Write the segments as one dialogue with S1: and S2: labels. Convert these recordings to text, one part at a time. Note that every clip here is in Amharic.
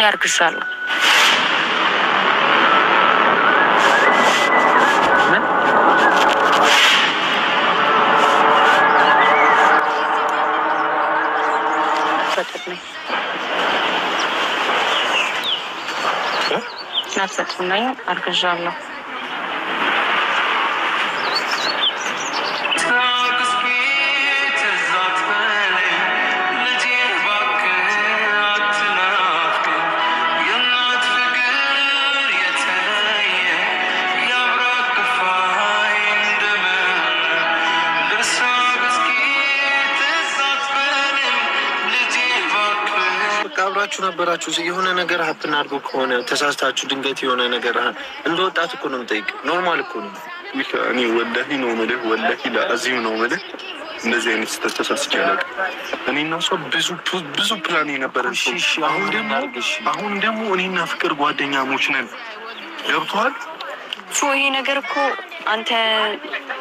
S1: ያርግሻለሁ። ነፍሰ ጡር ነኝ፣ አርግዣለሁ።
S2: አብራችሁ ነበራችሁ። የሆነ ነገር ሀፕን አድርጎ ከሆነ ተሳስታችሁ ድንገት የሆነ ነገር እንደ ወጣት እኮ ነው የምጠይቅ። ኖርማል እኮ ነው።
S3: እኔ ወላሂ ነው የምልህ፣ ወላሂ ለአዚም ነው የምልህ። እንደዚህ አይነት ስህተት ተሳስቼ አላውቅም። እኔ እና እሷ ብዙ ፕላን የነበረን ሰው። አሁን ደግሞ እኔና ፍቅር ጓደኛሞች ነን። ገብቶሃል?
S1: ይሄ ነገር እኮ አንተ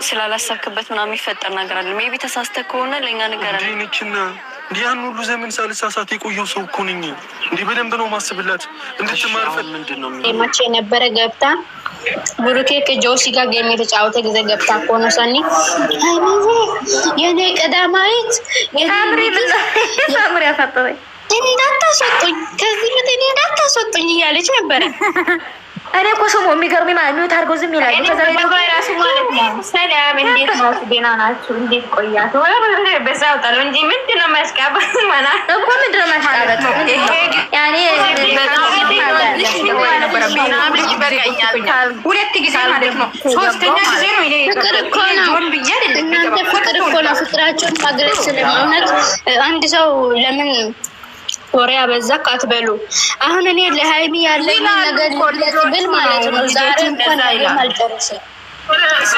S1: ስላላሰብክበት ምናምን የሚፈጠር ነገር አለ። ሜቢ ተሳስተህ ከሆነ ለእኛ ነገር አለ
S3: ነችና ያን ሁሉ ዘመን ሳልሳሳት የቆየው ሰው እኮ ነኝ። እንዲህ በደንብ ነው ማስብላት እንድትማርፈት። ምንድን ነው
S4: መቼ ነበረ ገብታ ብሩኬ ከጆሲ ጋር ጌም የተጫወተ ጊዜ ገብታ እኮ ነው ሰኒ የኔ ቀዳማዊት
S5: ሳምሪ ያፈጠረኝ
S4: እኔ እንዳታስወጡኝ ከዚህ ምት እኔ እንዳታስወጡኝ እያለች ነበረ።
S5: እኔ እኮ ስሙ የሚገርም ሚዩት አድርገው ዝም ይላል።
S4: ራሱ ማለት ነው ሰላም እንዴት ነው? ደህና ናችሁ? እንዴት ቆያችሁ? በዛው ጠሉ እንጂ ምንድን ነው ማስቃበጥ ማለት እኮ ምንድን ነው ማስቃበጥ? ያኔ ሁለት ጊዜ ማለት ነው፣ ሶስተኛ ጊዜ ነው። ፍቅር እኮ ነው እናንተ፣ ፍቅር እኮ ነው። ፍቅራቸውን ማግለጽ ስለማውነት አንድ ሰው ለምን ወሬ አበዛ ካትበሉ። አሁን እኔ ለሃይሚ ያለኝ ነገር ብል ማለት ነው ዛሬ እንኳን አልጨረስም።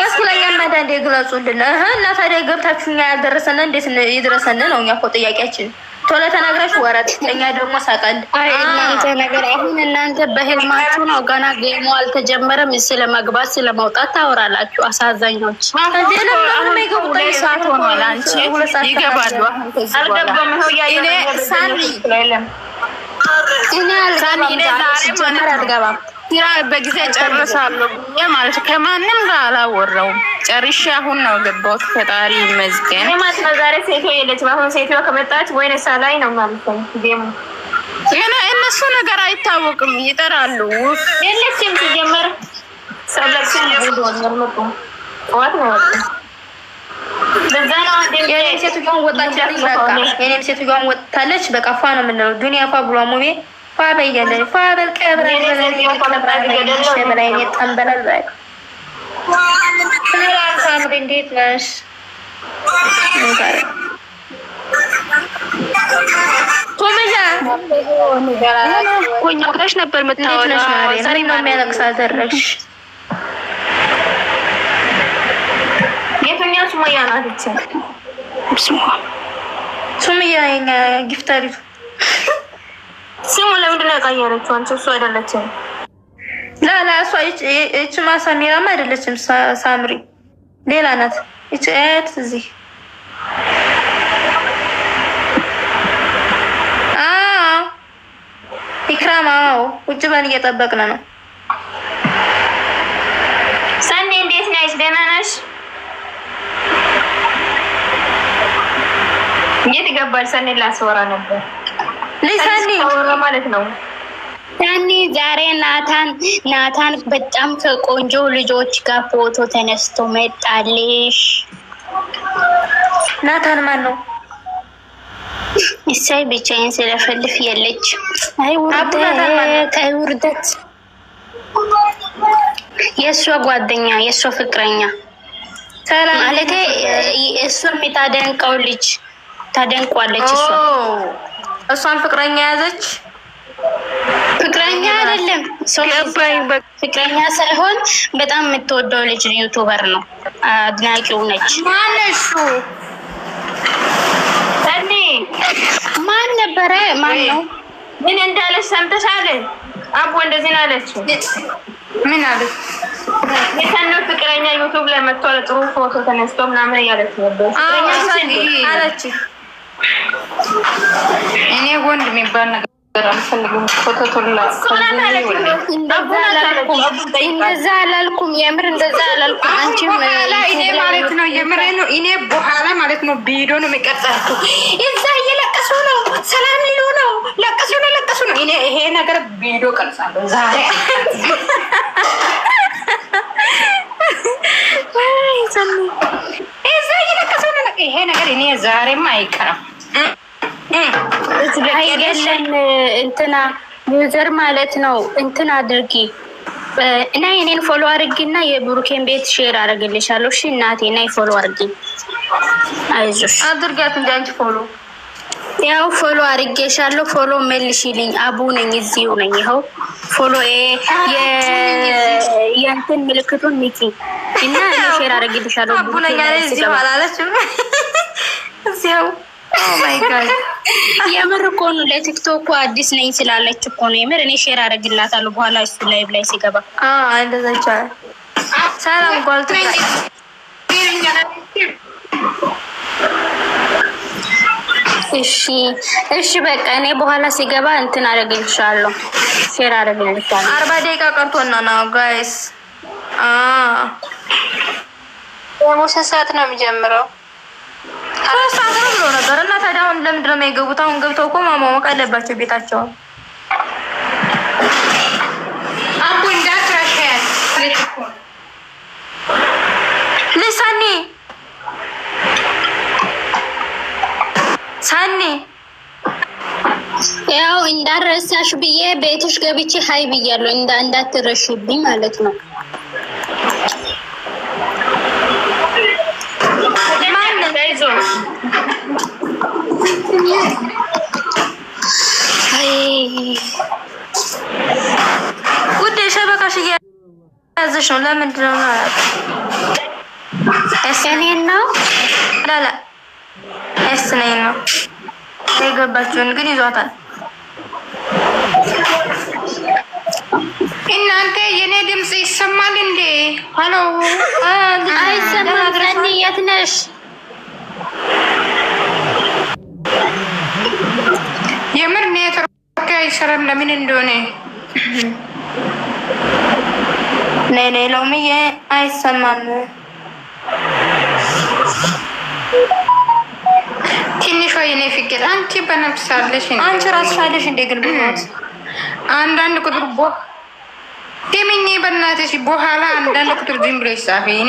S5: እስኩለኛ ማዳንዴ ግለጹልን እና ታዲያ ገብታችሁኛ ያልደረሰን እንዴት ይድረሰን ነው እኛ እኮ ጥያቄያችን። ቶሎ ተናግራችሁ ወራት እኛ ደግሞ ሳቀል።
S4: አይ እናንተ ነገር አሁን እናንተ በህልማችሁ ነው ገና ጌሙ አልተጀመረም። ስለመግባት ስለመውጣት ታወራላችሁ። አሳዛኞች
S5: አሁን ይገቡታል። ሰዓት ሆኗል። አንቺ ይገባሉ።
S4: አልገባም ነው ያየኔ ሳኒ እኔ አልገባም ስራ በጊዜ ጨርሳለሁ ማለት ከማንም ጋር አላወራውም። ጨርሼ አሁን ነው ገባሁት። ፈጣሪ ይመስገን። ማለት ነው ዛሬ ሴቶ የለችም። አሁን ሴቶ ከመጣች ወይኔ ሳላይ ነው ማለት ነው። ጌሙ እነሱ ነገር አይታወቅም። ይጠራሉ። የለችም ሲጀመር ሰብለክሽን ይወዱን ነው ወጥ ነው በዛና የኔ ሴቱ ጋር ወጣች። የኔ ሴቱ ጋር ወጣለች። በቃ ፋ ነው የምንለው። ዱንያ ፋ ብሎ ሙቤ ፋበየለ ፋበል ቀብረ በላይ ተንበላል በቃ ሳምሪ እንዴት ነሽ? ቶመያ ኮኛሽ ነበር መታወቂያ ዛሬ ነው የሚያለቅስ አደረግሽ። የትኛው ሱመያ ናት? እቺ ሱመያ የኛ ጊፍታሪቱ ስሙ ለምንድን ነው የቀየረችው? አንቺ እሱ አይደለችም። ላላ እሷ እቺ ማሳሚራማ አይደለችም። ሳምሪ ሌላ ናት። እቺ አያት እዚህ ኢክራማው ውጭ በን እየጠበቅን ነው። ሰኒ እንዴት ነሽ? ደህና ነሽ? የት ገባሽ? ሰኒ ላስወራ ነበር ለሰኒ ማለት ነው። ሰኒ ዛሬ ናታን በጣም ከቆንጆ ልጆች ጋር ፎቶ ተነስቶ መጣልሽ። ናታን ማን ነው? እሰይ ብቻዬን ስለፈልፍ የለች። አይ ውርደት የእሷ ጓደኛ የእሷ ፍቅረኛ ማለት እሷ የምታደንቀው ልጅ ታደንቋለች። እሷን ፍቅረኛ ያዘች። ፍቅረኛ አይደለም ፍቅረኛ ሳይሆን በጣም የምትወደው ልጅ ዩቲዩበር ነው። አድናቂው ነች። ማነሱ? ሰኒ ማን ነበረ? ማን ነው? ምን እንዳለች ሰምተሻል? አቦ እንደዚህ አለች። ምን አለች? የሰኑ ፍቅረኛ ዩቲዩብ ላይ መጥቶ ጥሩ ፎቶ ተነስቶ ምናምን እያለች ነበር። ፍቅረኛ አለች። እኔ ወንድ የሚባል ነገር
S5: ሰኒ ምን አለች?
S4: ሰኒ ምን እንዳለች ሰምተሻል? አቦ እንደዚህ አለች። የሰኑ ፍቅረኛ ዩቲዩብ ላይ መጥቶ ጥሩ ፎቶ ተነስቶ ምናምን እያለች ነበር። ፍቅረኛ አለች። ሰኒ ምን አለች? ፍቅረኛ ዩቲዩብ ላይ መጥቶ ጥሩ ፎቶ ተነስቶ ምናምን እያለች ነበር። ፍቅረኛ አለች።
S5: እንደዛ አላልኩም። የምር እንደዛ አላልኩም። አንቺም
S4: እኔ ማለት ነው የምር ነው። እኔ በኋላ ማለት ነው ቪዲዮ ነው የሚቀርጻችሁ። እዛ እየለቀሱ ነው፣ ሰላም ሊሉ ነው፣ ለቀሱ ነው። እኔ ይሄ ነገር ቪዲዮ ቀርጻለሁ ዛሬ። እዛ እየለቀሱ ነው። ይሄ ነገር እኔ ዛሬማ አይቀርም።
S5: አይገለም እንትና ዩዘር ማለት ነው። እንትን አድርጊ እና የኔን ፎሎ አድርጊና የብሩኬን ቤት ሼር አደርግልሻለሁ። እሺ እናቴ ናይ ፎሎ አድርጊ። አይዞሽ
S4: አድርጋት እንጂ አንቺ ፎሎ
S5: ያው ፎሎ አድርጌሻለሁ። ፎሎ መልሽልኝ። አቡ ነኝ፣ እዚሁ ነኝ። ይኸው ፎሎ የእንትን ምልክቱን ሚኪ እና ሼር አደርግልሻለሁ።
S4: አቡ ነኝ አለ እዚሁ አላለችም። እዚሁ ማይ ጋድ
S5: የምር እኮ ነው። ለቲክቶክ አዲስ ነኝ ስላለች እኮ ነው። የምር እኔ ሼር አደርግላታለሁ በኋላ እሱ ላይቭ ላይ ሲገባ።
S4: እንደዛ ይቻላል። ሰላም ጓልቱ
S5: እሺ በቃ እኔ በኋላ ሲገባ እንትን አደርግልሻለሁ፣ ሼር አደርግልሻለሁ።
S4: 40 ደቂቃ ቀርቶና ነው ጋይስ።
S5: ስንት ሰዓት ነው የሚጀምረው?
S4: 3 ሰዓት ነው ብሎ ነበር። እና ታዲያ አሁን ለምንድን ነው የማይገቡት? አሁን ገብተው እኮ ማሟሟቅ አለባቸው ቤታቸውን።
S5: አቡ እንዳትረሻት
S4: ልሳኒ ሳኒ
S5: ያው እንዳረሳሽ ብዬ ቤትሽ ገብቼ ሀይ ብያለሁ። እንዳትረሽብኝ ማለት ነው።
S4: ውዴ ሸበካሽ እያያዘሽ ነው። ለምንድን ነው
S5: እኔን ነው
S4: ላላ ነኝ ነው የገባችውን ግን ይዟታል።
S5: እናንተ የኔ ድምጽ ይሰማል እንዴ? ሄሎ አይሰማም። ሰኒ የት ነሽ? የምር ኔትወርክ አይሰራም። ለምን እንደሆነ
S4: ነይ ሎሚዬ አይሰማም።
S5: ትንሿ የኔ ፍቅር አንቺ በነፍሳለሽ እንዴ?
S4: አንቺ ራስሽ አለሽ እንዴ? ግን ቢሆን
S5: አንዳንድ ቁጥር ደምኜ በእናትሽ በኋላ አንዳንድ ቁጥር ዝም ብሎ ይጻፍ። እኔ